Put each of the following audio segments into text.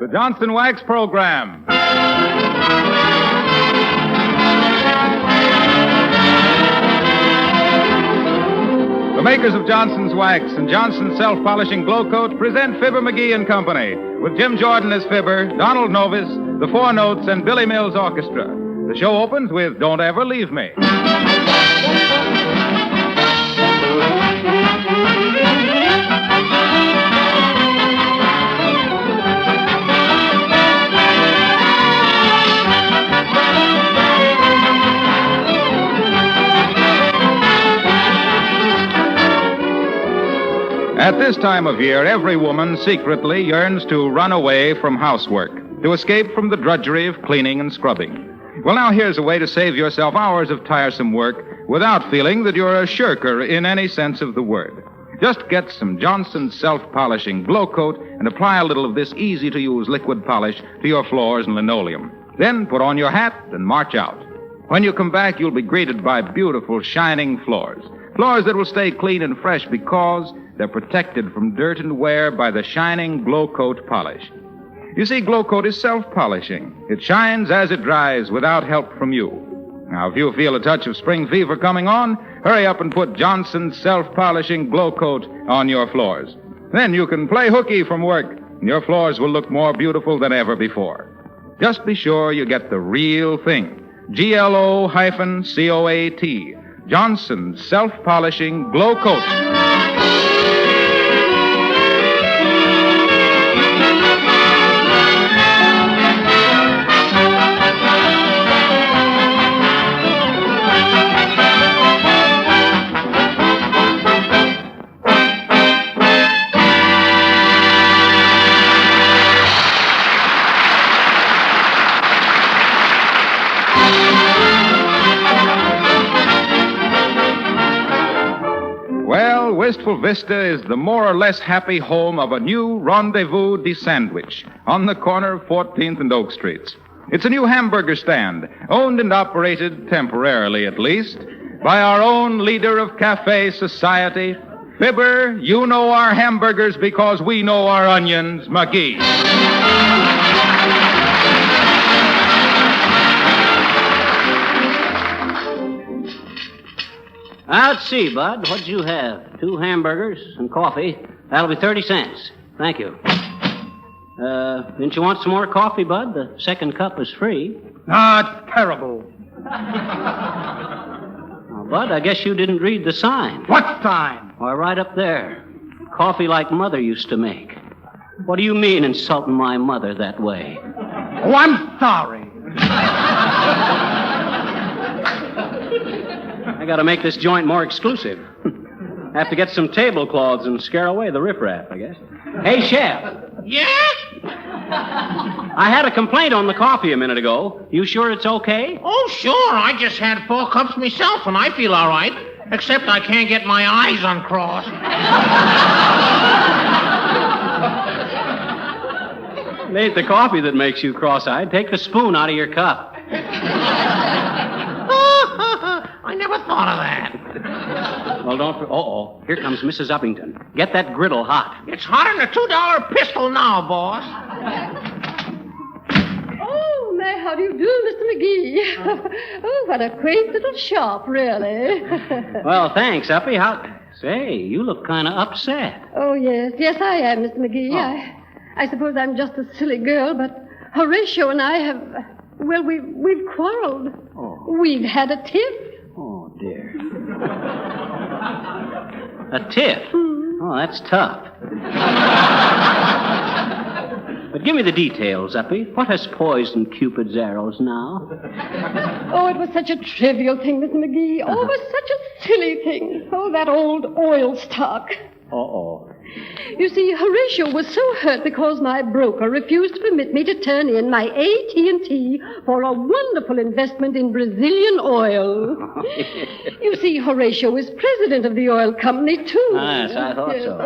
The Johnson Wax Program. The makers of Johnson's Wax and Johnson's Self-Polishing Glow Coat present Fibber McGee Company with Jim Jordan as Fibber, Donald Novis, the Four Notes, and Billy Mills Orchestra. The show opens with Don't Ever Leave Me. At this time of year, every woman secretly yearns to run away from housework, to escape from the drudgery of cleaning and scrubbing. Well, now here's a way to save yourself hours of tiresome work without feeling that you're a shirker in any sense of the word. Just get some Johnson's Self-Polishing Glow Coat and apply a little of this easy-to-use liquid polish to your floors and linoleum. Then put on your hat and march out. When you come back, you'll be greeted by beautiful, shining floors. Floors that will stay clean and fresh because they're protected from dirt and wear by the shining Glow Coat polish. You see, Glow Coat is self-polishing. It shines as it dries without help from you. Now, if you feel a touch of spring fever coming on, hurry up and put Johnson's Self-Polishing Glow Coat on your floors. Then you can play hooky from work, and your floors will look more beautiful than ever before. Just be sure you get the real thing. GLO-COAT. Johnson's Self-Polishing Glow Coat. Wistful Vista is the more or less happy home of a new Rendezvous de Sandwich on the corner of 14th and Oak Streets. It's a new hamburger stand, owned and operated, temporarily at least, by our own leader of cafe society, Fibber, you know our hamburgers because we know our onions, McGee's. Now, let's see, Bud. What'd you have? 2 hamburgers and coffee. That'll be 30 cents. Thank you. Didn't you want some more coffee, Bud? The second cup is free. No, it's terrible. Now, Bud, I guess you didn't read the sign. What sign? Why, right up there. Coffee like Mother used to make. What do you mean insulting my mother that way? Oh, I'm sorry. I gotta make this joint more exclusive. Have to get some tablecloths and scare away the riffraff, I guess. Hey, Chef. Yeah? I had a complaint on the coffee a minute ago. You sure it's okay? Oh, sure. I just had 4 cups myself, and I feel all right. Except I can't get my eyes uncrossed. It ain't the coffee that makes you cross-eyed. Take the spoon out of your cup. I never thought of that. Well, don't... Uh-oh. Here comes Mrs. Uppington. Get that griddle hot. It's hotter than a $2 pistol now, boss. Oh, May, how do you do, Mr. McGee? Oh, what a quaint little shop, really. Well, thanks, Uppy. Say, you look kind of upset. Oh, yes. Yes, I am, Mr. McGee. Oh. I suppose I'm just a silly girl, but Horatio and I have... Well, we've quarreled. Oh. We've had a tiff. Oh, dear. A tiff? Oh, that's tough. But give me the details, Uppy. What has poisoned Cupid's arrows now? Oh, it was such a trivial thing, Mr. McGee. Oh, it was such a silly thing. Oh, that old oil stock. Uh-oh. You see, Horatio was so hurt because my broker refused to permit me to turn in my AT&T for a wonderful investment in Brazilian oil. You see, Horatio is president of the oil company, too. Yes, I thought so.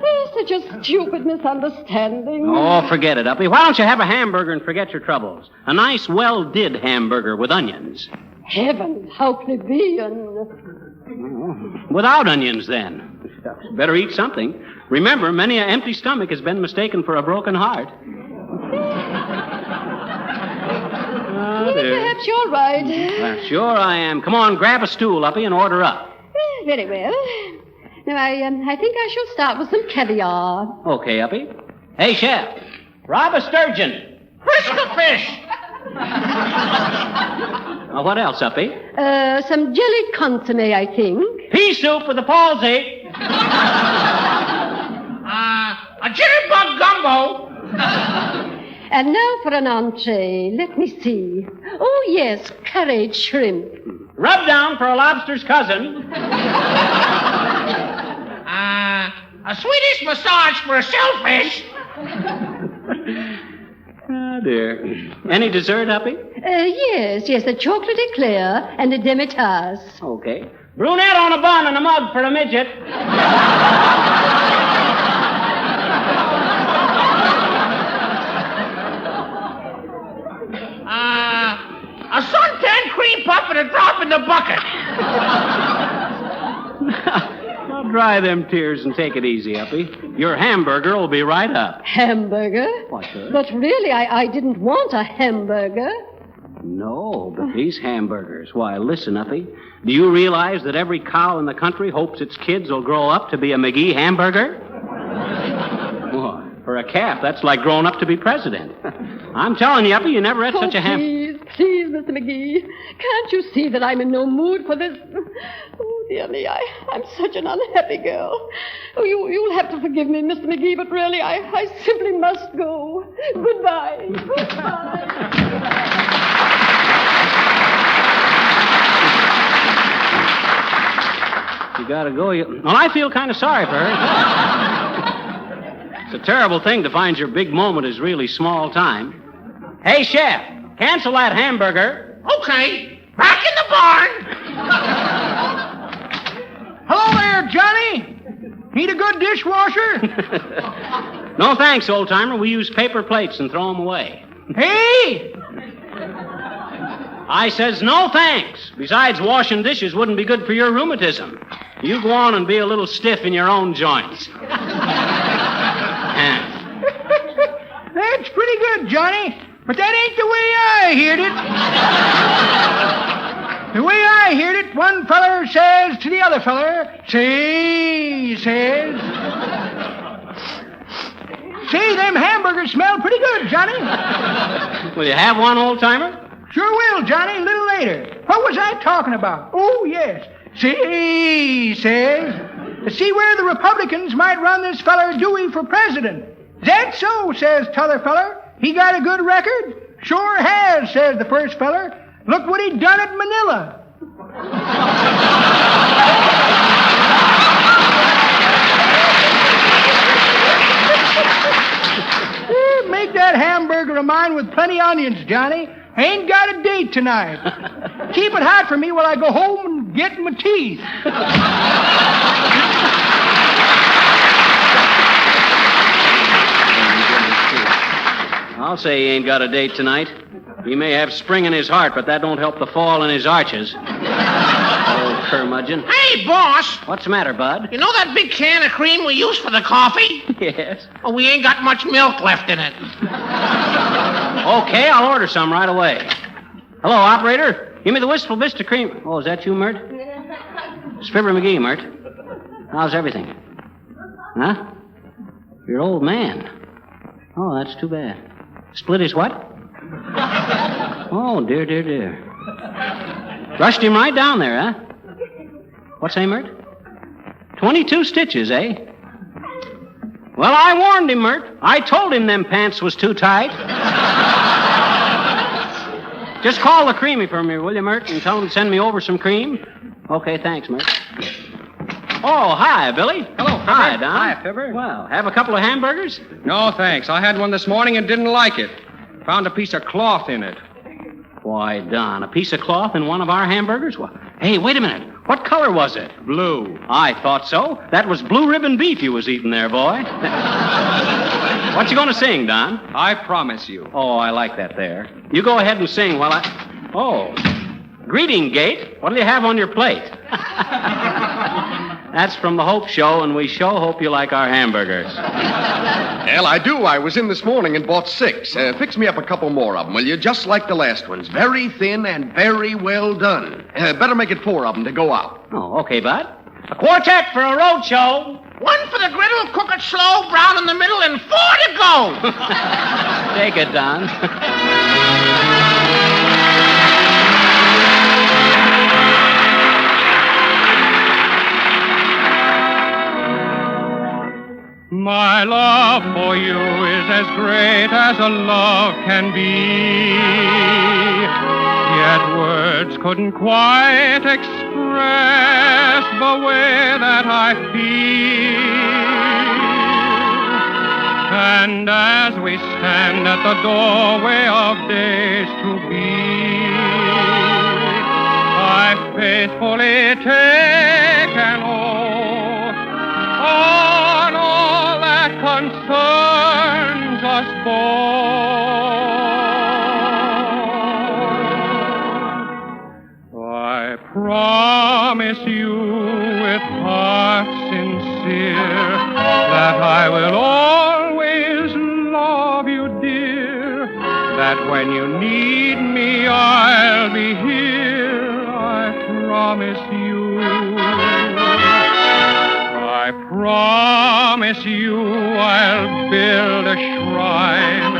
Oh, such a stupid misunderstanding. Oh, forget it, Uppy. Why don't you have a hamburger and forget your troubles? A nice, well-did hamburger with onions. Heavens, how plebeian. Without onions, then. Better eat something. Remember, many an empty stomach has been mistaken for a broken heart. Perhaps you're right. Well, sure I am. Come on, grab a stool, Uppy, and order up. Very well. Now, I think I shall start with some caviar. Okay, Uppy. Hey, Chef, rob a sturgeon. Frisk fish. What else, Uppy? Some jellied consomme, I think. Pea soup with a palsy. A jitterbug gumbo. And now for an entree. Let me see. Oh, yes, curried shrimp. Rub down for a lobster's cousin. A Swedish massage for a shellfish. Oh, dear. Any dessert, Uppy? Yes, a chocolate eclair and a demitasse. Okay. Brunette on a bun and a mug for a midget. A suntan cream puff and a drop in the bucket. Now dry them tears and take it easy, Uppy. Your hamburger will be right up. Hamburger? What, sir? But really, I didn't want a hamburger. No, but these hamburgers. Why, listen, Uppy. Do you realize that every cow in the country hopes its kids will grow up to be a McGee hamburger? Boy, for a calf, that's like growing up to be president. I'm telling you, Uppy, you never had such a Please, Mr. McGee. Can't you see that I'm in no mood for this? Oh, dear me, I'm such an unhappy girl. Oh, you'll have to forgive me, Mr. McGee, but really, I simply must go. Goodbye. You gotta go. Well, I feel kind of sorry for her. It's a terrible thing to find your big moment is really small time. Hey, Chef, cancel that hamburger. Okay. Back in the barn. Hello there, Johnny. Need a good dishwasher? No thanks, old-timer. We use paper plates and throw them away. Hey! I says no thanks. Besides, washing dishes wouldn't be good for your rheumatism. You go on and be a little stiff in your own joints. That's pretty good, Johnny. But that ain't the way I heard it. The way I heard it, one feller says to the other feller, say, them hamburgers smell pretty good, Johnny. Will you have one, old-timer? Sure will, Johnny, a little later. What was I talking about? Oh, yes. See, says, see where the Republicans might run this feller Dewey for president. Is that so, says t'other feller. He got a good record? Sure has, says the first feller. Look what he done at Manila. Make that hamburger of mine with plenty onions, Johnny. Ain't got a date tonight. Keep it hot for me while I go home and get my teeth. I'll say he ain't got a date tonight. He may have spring in his heart, but that don't help the fall in his arches. Old curmudgeon. Hey, boss. What's the matter, Bud? You know that big can of cream we use for the coffee? Yes. Oh, we ain't got much milk left in it. Okay, I'll order some right away. Hello, operator. Give me the wistful Vista cream. Oh, is that you, Mert? It's Fibber McGee, Mert. How's everything? Huh? Your old man. Oh, that's too bad. Split his what? Oh, dear. Rushed him right down there, huh? What's that, Mert? 22 stitches, eh? Well, I warned him, Mert. I told him them pants was too tight. Just call the creamy for me, will you, Mert, and tell him to send me over some cream? Okay, thanks, Mert. Oh, hi, Billy. Hello, Fibber. Hi, Don. Hi, Fibber. Well, have a couple of hamburgers? No, thanks. I had one this morning and didn't like it. Found a piece of cloth in it. Why, Don, a piece of cloth in one of our hamburgers? Well, hey, wait a minute. What color was it? Blue. I thought so. That was blue ribbon beef you was eating there, boy. What you going to sing, Don? I promise you. Oh, I like that there. You go ahead and sing while I... Oh, Greeting gate? What do you have on your plate? That's from the Hope Show, and we sure hope you like our hamburgers. Well, I do. I was in this morning and bought 6. Fix me up a couple more of them, will you? Just like the last ones. Very thin and very well done. Better make it 4 of them to go out. Oh, okay, bud. A quartet for a road show. 1 for the griddle, cook it slow, brown in the middle, and 4 to go. Take it, Don. My love for you is as great as a love can be. Yet words couldn't quite express the way that I feel. And as we stand at the doorway of days to be, I faithfully take an oath on all that concerns us both. I promise you with heart sincere that I will always love you, dear, that when you need me I'll be here, I promise you. I promise you I'll build a shrine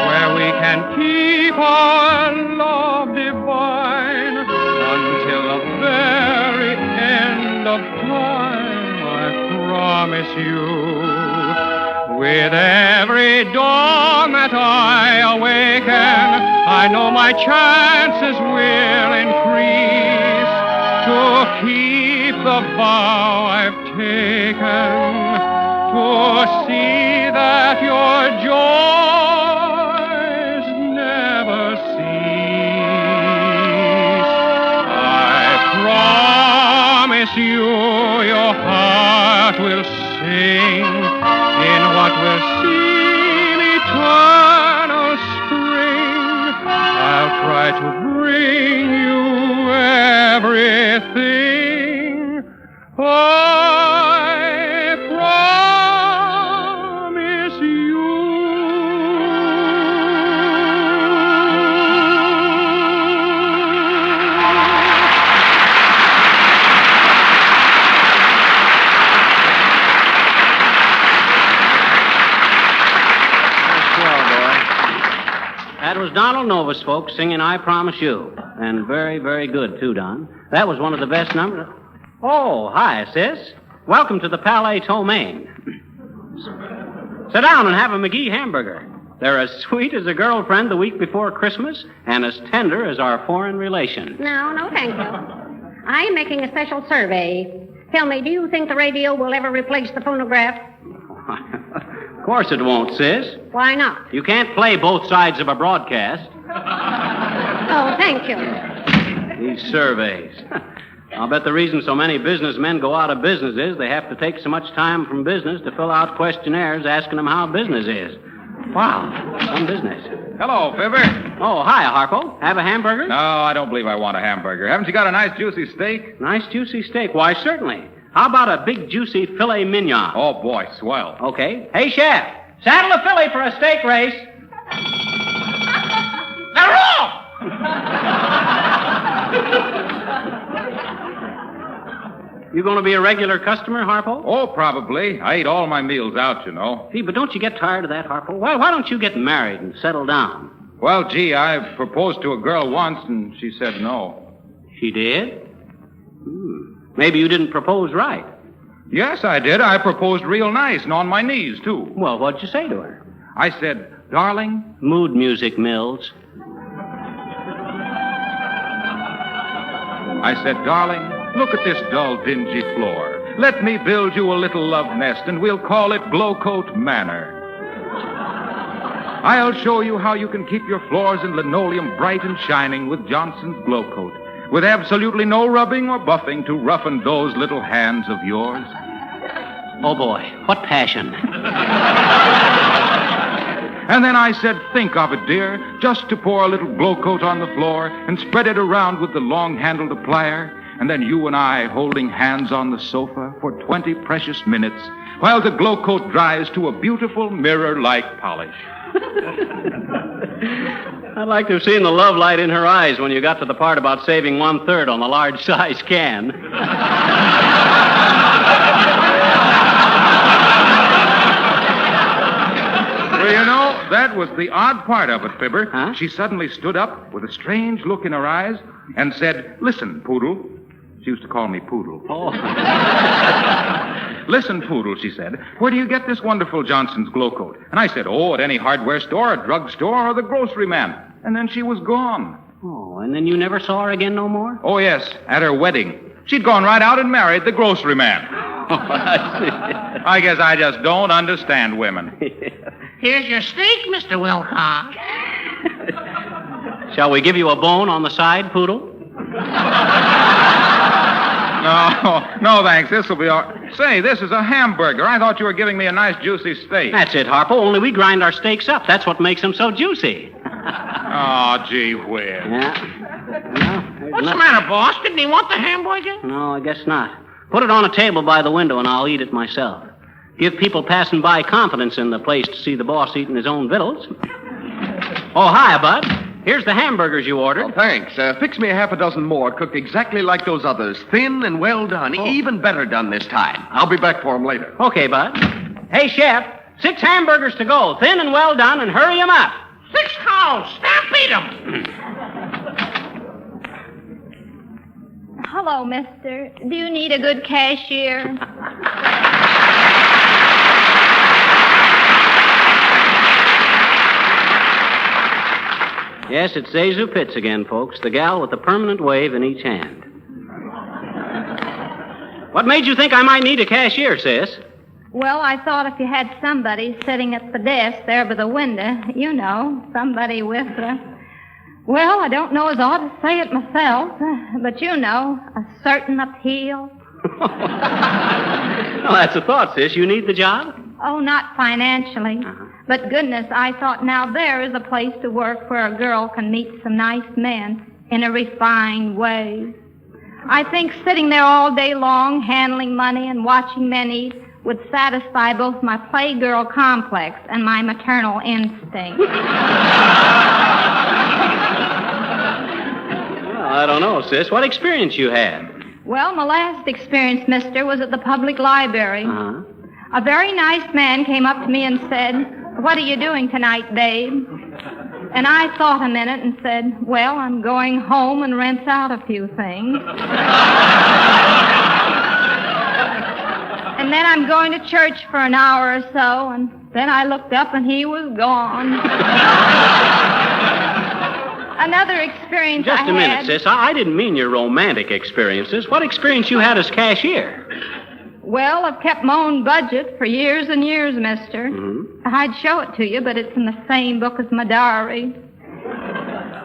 where we can keep our love divine until the very end of time. I promise you, with every dawn that I awaken, I know my chances will increase to keep the vow I've taken, to see that your joys never cease. I promise you your heart will sing in what will seem eternal spring. I'll try to bring you everything I promise you. That was Donald Novus, folks, singing I Promise You. And very, very good, too, Don. That was one of the best numbers. Oh, hi, sis. Welcome to the Palais Tomaine. Sit down and have a McGee hamburger. They're as sweet as a girlfriend the week before Christmas and as tender as our foreign relation. No, thank you. I am making a special survey. Tell me, do you think the radio will ever replace the phonograph? Of course it won't, sis. Why not? You can't play both sides of a broadcast. Oh, thank you. These surveys. I'll bet the reason so many businessmen go out of business is they have to take so much time from business to fill out questionnaires asking them how business is. Wow, some business. Hello, Fibber. Oh, hi, Harpo. Have a hamburger? No, I don't believe I want a hamburger. Haven't you got a nice juicy steak? Nice juicy steak. Why, certainly. How about a big juicy filet mignon? Oh, boy, swell. Okay. Hey, chef, saddle a filly for a steak race. They're wrong! You going to be a regular customer, Harpo? Oh, probably. I eat all my meals out, you know. Gee, but don't you get tired of that, Harpo? Why don't you get married and settle down? Well, gee, I proposed to a girl once, and she said no. She did? Maybe you didn't propose right. Yes, I did. I proposed real nice and on my knees, too. Well, what'd you say to her? I said, darling. Mood music, Mills. I said, darling, look at this dull, dingy floor. Let me build you a little love nest, and we'll call it Glowcoat Manor. I'll show you how you can keep your floors and linoleum bright and shining with Johnson's Glowcoat, with absolutely no rubbing or buffing to roughen those little hands of yours. Oh, boy, what passion. And then I said, think of it, dear, just to pour a little glow coat on the floor and spread it around with the long-handled plier, and then you and I holding hands on the sofa for 20 precious minutes while the glow coat dries to a beautiful mirror-like polish. I'd like to have seen the love light in her eyes when you got to the part about saving 1/3 on the large-size can. Well, you know, that was the odd part of it, Fibber. Huh? She suddenly stood up with a strange look in her eyes and said, listen, Poodle. She used to call me Poodle. Oh. Listen, Poodle, she said, where do you get this wonderful Johnson's glow coat? And I said, at any hardware store, a drugstore, or the grocery man. And then she was gone. Oh, and then you never saw her again no more? Oh, yes, at her wedding. She'd gone right out and married the grocery man. Oh, I see. I guess I just don't understand women. Here's your steak, Mr. Wilcox. Shall we give you a bone on the side, Poodle? No, thanks. This will be all right. Say, this is a hamburger. I thought you were giving me a nice, juicy steak. That's it, Harpo. Only we grind our steaks up. That's what makes them so juicy. Oh, gee whiz. Yeah. What's the matter, boss? Didn't he want the hamburger? No, I guess not. Put it on a table by the window, and I'll eat it myself. Give people passing by confidence in the place to see the boss eating his own victuals. Oh, hi, Bud. Here's the hamburgers you ordered. Oh, thanks. Fix me a half a dozen more, cooked exactly like those others. Thin and well done. Oh. Even better done this time. I'll be back for them later. Okay, Bud. Hey, Chef, 6 hamburgers to go. Thin and well done, and hurry 'em up. 6 how? Stampede 'em. Hello, mister. Do you need a good cashier? Yes, it's Zazu Pitts again, folks. The gal with the permanent wave in each hand. What made you think I might need a cashier, sis? Well, I thought if you had somebody sitting at the desk there by the window, you know, somebody with well, I don't know as I ought to say it myself, but you know, a certain appeal. Well, that's a thought, sis. You need the job? Oh, not financially. But goodness, I thought now there is a place to work where a girl can meet some nice men in a refined way. I think sitting there all day long, handling money and watching men eat would satisfy both my playgirl complex and my maternal instinct. Well, I don't know, sis. What experience you had? Well, my last experience, mister, was at the public library. Uh-huh. A very nice man came up to me and said, "What are you doing tonight, babe?" And I thought a minute and said, "Well, I'm going home and rent out a few things. And then I'm going to church for an hour or so." And then I looked up and he was gone. Another experience Just I a minute, had... sis. I didn't mean your romantic experiences. What experience you had as cashier? Well, I've kept my own budget for years and years, mister. Mm-hmm. I'd show it to you, but it's in the same book as my diary.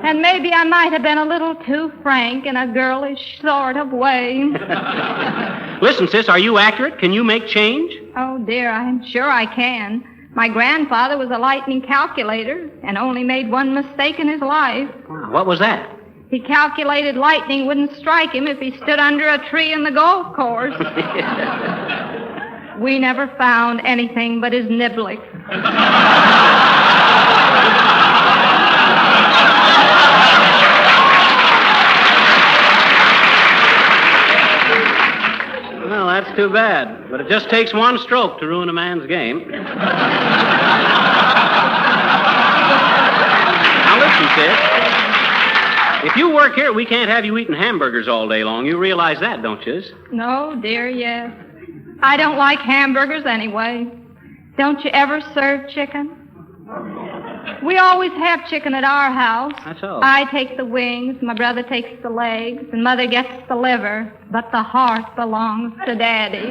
And maybe I might have been a little too frank in a girlish sort of way. Listen, sis, are you accurate? Can you make change? Oh, dear, I'm sure I can. My grandfather was a lightning calculator and only made one mistake in his life. What was that? He calculated lightning wouldn't strike him if he stood under a tree in the golf course. We never found anything but his niblick. Well, that's too bad. But it just takes one stroke to ruin a man's game. Now listen, sis. If you work here, we can't have you eating hamburgers all day long. You realize that, don't you? No, dear, yes. I don't like hamburgers anyway. Don't you ever serve chicken? We always have chicken at our house. That's all. I take the wings, my brother takes the legs, and Mother gets the liver, but the heart belongs to Daddy.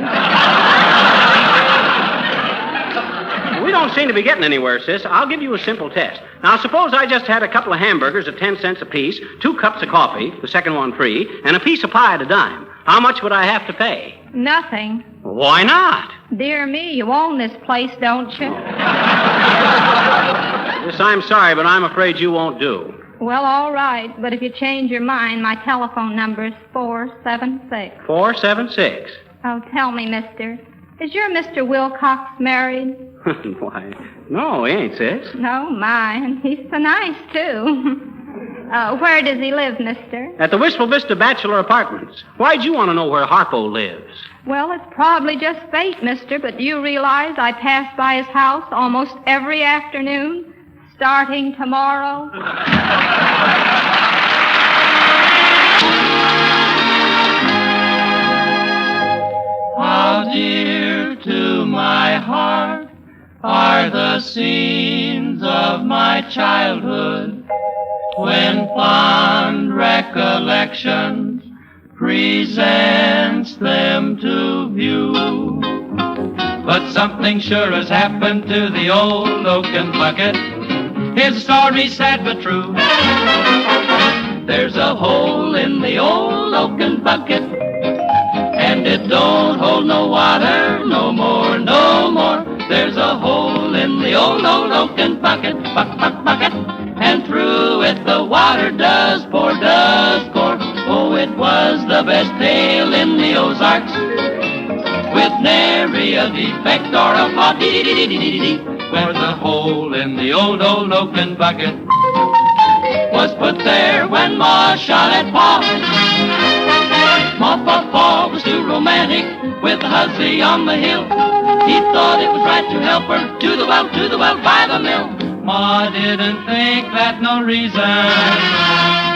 We don't seem to be getting anywhere, sis. I'll give you a simple test. Now, suppose I just had a couple of hamburgers at 10 cents apiece, 2 cups of coffee, the second one free, and a piece of pie at a dime. How much would I have to pay? Nothing. Why not? Dear me, you own this place, don't you? Miss, I'm sorry, but I'm afraid you won't do. Well, all right, but if you change your mind, my telephone number is 476. 476. Oh, tell me, mister, is your Mr. Wilcox married? Why, no, he ain't, sis. No, mine. He's so nice, too. Where does he live, mister? At the Wistful Vista Bachelor Apartments. Why'd you want to know where Harpo lives? Well, it's probably just fate, mister, but do you realize I pass by his house almost every afternoon, starting tomorrow? How dear to my heart are the scenes of my childhood, when fond recollections presents them to view. But something sure has happened to the old oaken bucket. His story's sad but true. There's a hole in the old oaken bucket, and it don't hold no water no more, no more. There's a hole in the old oaken bucket, bucket, and through it the water does pour, does pour. Oh, it was the best tale in the Ozarks, with nary a defect or a flaw, where the hole in the old oaken bucket was put there when Ma shot at Pa. Pa was too romantic with Huzzy on the hill. He thought it was right to help her to the well, by the mill. Ma didn't think that no reason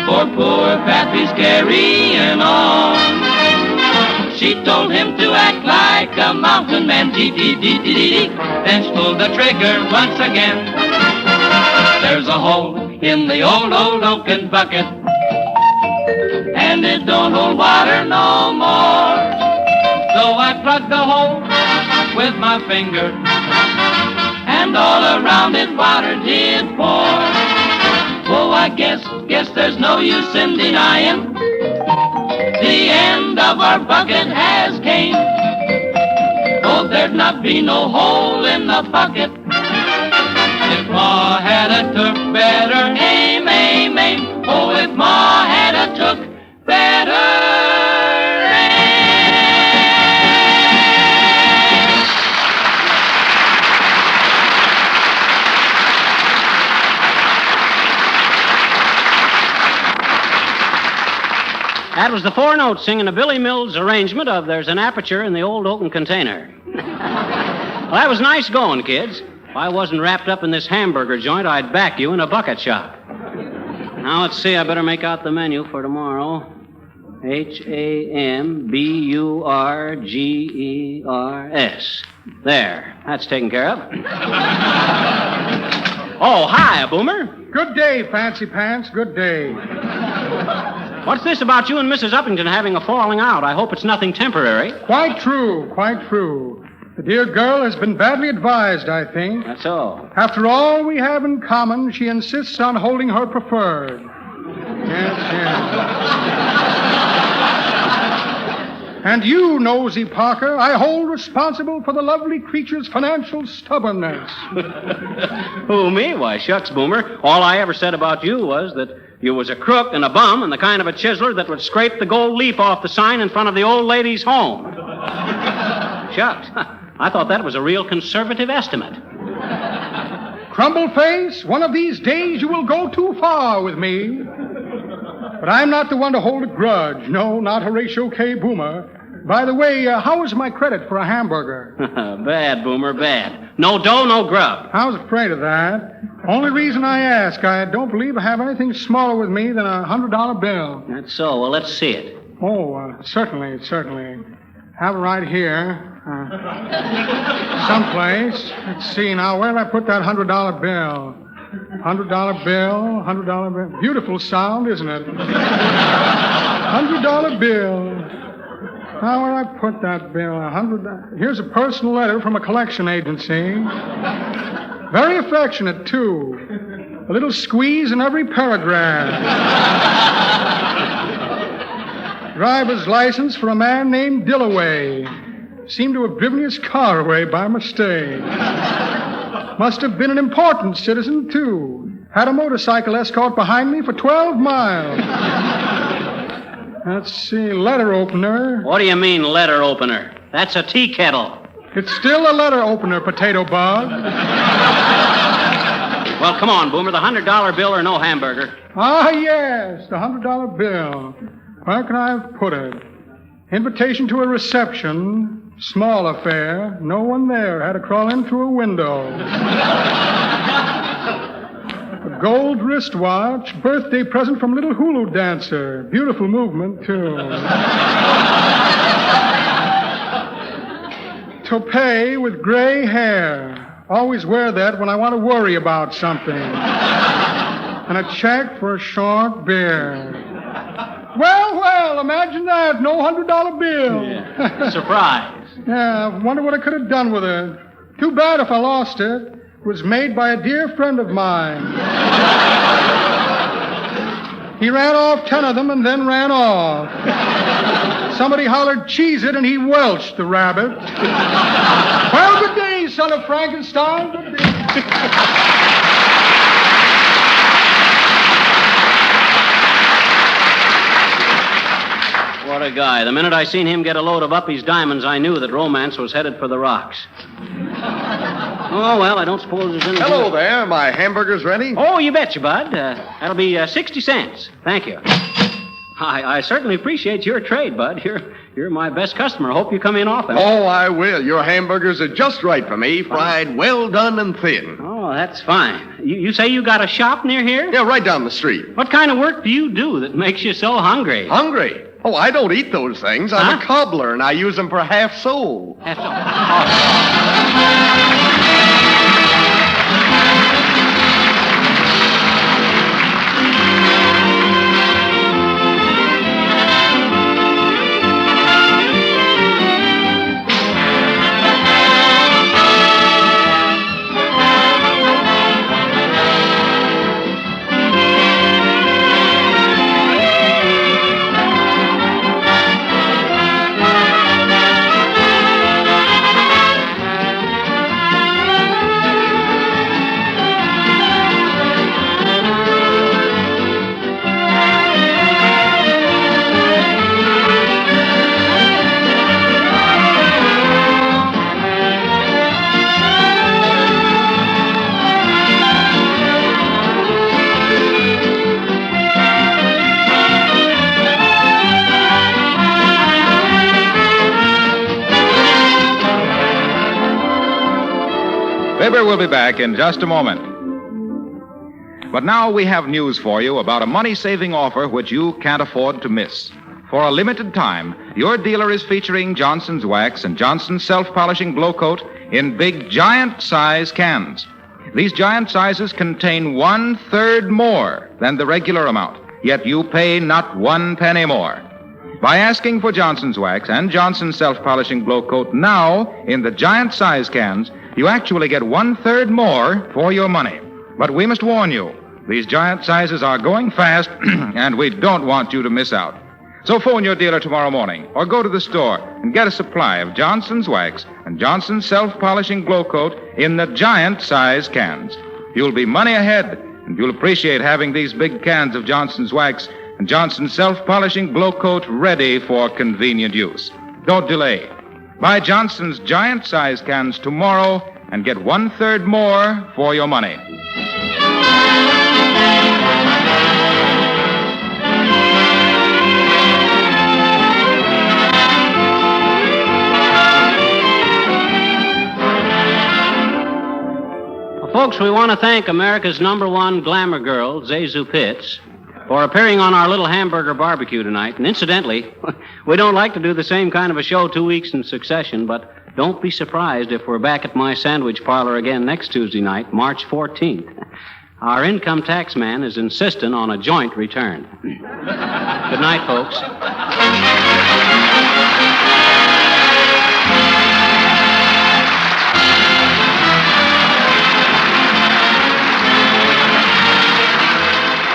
for poor Pappy's carrying on. She told him to act like a mountain man, then she pulled the trigger once again. There's a hole in the old oaken bucket, and it don't hold water no more. So I plugged the hole with my finger, and all around it water did pour. Oh, I guess there's no use in denying the end of our bucket has came. Oh, there'd not be no hole in the bucket if Ma had a took better aim, aim, aim. Oh, if Ma had a took better aim. That was the Four Notes singing a Billy Mills arrangement of There's an Aperture in the Old Oaken Container. Well, that was nice going, kids. If I wasn't wrapped up in this hamburger joint, I'd back you in a bucket shop. Now, let's see. I better make out the menu for tomorrow. Hamburgers. There. That's taken care of. Oh, hi, Boomer. Good day, Fancy Pants. Good day. What's this about you and Mrs. Uppington having a falling out? I hope it's nothing temporary. Quite true, quite true. The dear girl has been badly advised, I think. That's all. After all we have in common, she insists on holding her preferred. Yes. And you, Nosy Parker, I hold responsible for the lovely creature's financial stubbornness. Who, me? Why, shucks, Boomer. All I ever said about you was that you was a crook and a bum and the kind of a chiseler that would scrape the gold leaf off the sign in front of the old lady's home. Shucks. I thought that was a real conservative estimate. Crumbleface, one of these days you will go too far with me. But I'm not the one to hold a grudge. No, not Horatio K. Boomer. By the way, how is my credit for a hamburger? Bad, Boomer, bad. No dough, no grub. I was afraid of that. Only reason I ask, I don't believe I have anything smaller with me than a $100 bill. That's so. Well, let's see it. Oh, certainly. Have it right here. Someplace. Let's see now. Where did I put that $100 bill? $100 bill. Beautiful sound, isn't it? $100 bill. Now, where did I put that bill? $100. Here's a personal letter from a collection agency. Very affectionate, too. A little squeeze in every paragraph. Driver's license for a man named Dillaway. Seemed to have driven his car away by mistake. Must have been an important citizen, too. Had a motorcycle escort behind me for 12 miles. Let's see, letter opener. What do you mean, letter opener? That's a tea kettle. It's still a letter opener, Potato Bug. Well, come on, Boomer. The $100 bill or no hamburger. Ah, yes, the $100 bill. Where can I have put it? Invitation to a reception, small affair, no one there, had to crawl in through a window. A gold wristwatch, birthday present from little hula dancer. Beautiful movement, too. Toupee with gray hair. Always wear that when I want to worry about something. And a check for a short beard. Well, imagine that. No $100 bill. Yeah. Surprise. Yeah, I wonder what I could have done with it. Too bad if I lost it. It was made by a dear friend of mine. He ran off 10 of them and then ran off. Somebody hollered, "Cheese it," and he welched the rabbit. Well, good day, son of Frankenstein. Good day. What a guy. The minute I seen him get a load of Uppy's diamonds, I knew that romance was headed for the rocks. Oh, well, I don't suppose there's anything... Hello there. My hamburger's ready? Oh, you betcha, Bud. That'll be 60 cents. Thank you. I certainly appreciate your trade, Bud. You're my best customer. Hope you come in often. Oh, I will. Your hamburgers are just right for me, fried well done and thin. Oh, that's fine. You say you got a shop near here? Yeah, right down the street. What kind of work do you do that makes you so hungry? Hungry? Oh, I don't eat those things. I'm a cobbler, and I use them for half sole. Half sole. Fibber will be back in just a moment. But now we have news for you about a money-saving offer which you can't afford to miss. For a limited time, your dealer is featuring Johnson's Wax and Johnson's Self-Polishing Glow Coat in big, giant-size cans. These giant sizes contain 1/3 more than the regular amount, yet you pay not 1 penny more. By asking for Johnson's Wax and Johnson's Self-Polishing Glow Coat now in the giant-size cans, you actually get 1/3 more for your money. But we must warn you, these giant sizes are going fast, and we don't want you to miss out. So phone your dealer tomorrow morning, or go to the store and get a supply of Johnson's Wax and Johnson's Self-Polishing Glow Coat in the giant-size cans. You'll be money ahead, and you'll appreciate having these big cans of Johnson's Wax and Johnson's Self-Polishing Glow Coat ready for convenient use. Don't delay. Buy Johnson's giant-size cans tomorrow and get 1/3 more for your money. Well, folks, we want to thank America's #1 glamour girl, Zazu Pitts, for appearing on our little hamburger barbecue tonight. And incidentally, we don't like to do the same kind of a show 2 weeks in succession, but don't be surprised if we're back at my sandwich parlor again next Tuesday night, March 14th. Our income tax man is insisting on a joint return. Good night, folks.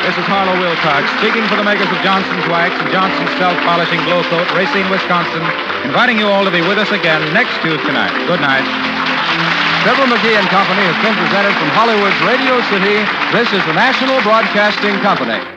This is Harlow Wilcox, speaking for the makers of Johnson's Wax and Johnson's Self-Polishing Glow Coat, Racine, Wisconsin, inviting you all to be with us again next Tuesday night. Good night. Fibber McGee Company has been presented from Hollywood's Radio City. This is the National Broadcasting Company.